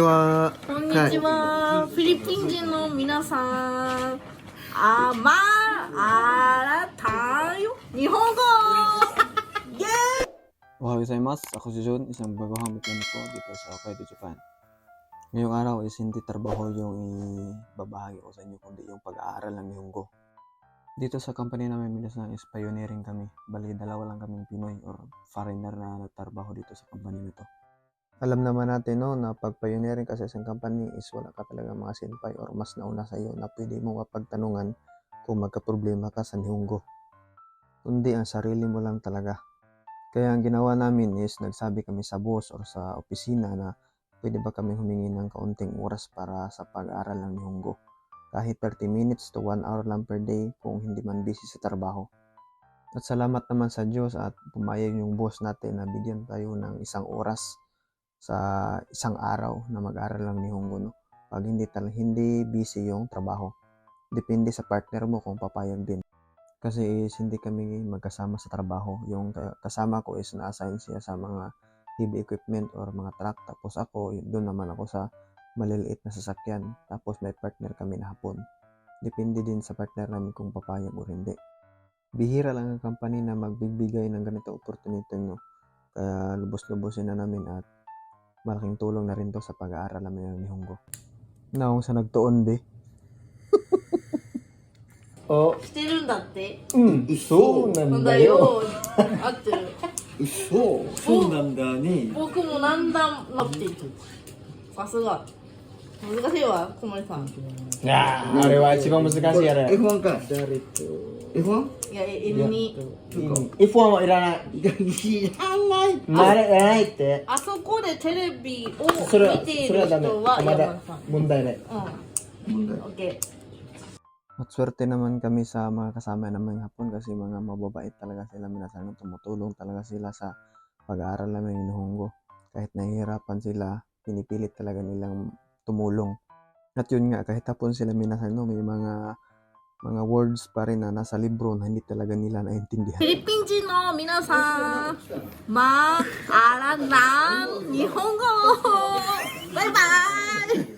は、こんにちは、フィリピン人の皆さん。あらたよ。日本語。O ha gozaimasu, ako si Jun, isang bagong mekaniko dito sa Hokkaido, Japan. Ngayong araw is hindi trabaho yung ibabahagi ko sa inyo, kundi yung pag-aaral ng Nihongo. Dito sa company namin, minsan is pioneering kami. Bali, dalawa lang kaming Pinoy or foreigner na nagtrabaho dito sa company nito. Alam naman natin no, na pag pioneering ka sa isang company is wala ka talaga mga senpai or mas nauna sa iyo na pwede mo mapagtanungan kung magka-problema ka sa Nihongo. Kundi ang sarili mo lang talaga. Kaya ang ginawa namin is nagsabi kami sa boss or sa opisina na pwede ba kami humingi ng kaunting oras para sa pag-aaral ng Nihongo. Kahit 30 minutes to 1 hour lang per day kung hindi man busy sa trabaho. At salamat naman sa Diyos at pumayag yung boss natin na bigyan tayo ng isang oras sa isang araw na mag-aaral ng Nihongo. No? Pag hindi busy yung trabaho. Depende sa partner mo kung papayag din. Kasi hindi kami magkasama sa trabaho. Yung kasama ko is na-assign siya sa mga heavy equipment or mga truck. Tapos ako, doon naman ako sa maliliit na sasakyan. Tapos may partner kami na hapon. Depende din sa partner namin kung papayag o hindi. Bihira lang ang company na magbibigay ng ganito opportunity. No? Kaya lubos-lubosin na namin at malaking tulong na rin to sa pag-aaral namin ng Nihongo. Naong sa nagtuon be. してるんだって。そうなんだよ。合ってる。そうなんだね。僕も何段なっていく。さすが。難しいわ、小森さん。あれは一番難しいやれ。 F1 か。F1? いや、N2。F1 はいらない。いいらないって。あそこでテレビをそれは見ているダメ。人はまだ山田さん。問題ない。うん。オッケー。 At swerte naman kami sa mga kasama namin hapon kasi mga mababait talaga sila. Minsan tumutulong talaga sila sa pag-aaral namin ng Nihongo. Kahit nahihirapan sila, pinipilit talaga nilang tumulong. At yun nga, kahit hapon sila minsan may mga words pa rin na nasa libro na hindi talaga nila naintindihan. フィリピン人の皆さん、まあらな日本語バイバイ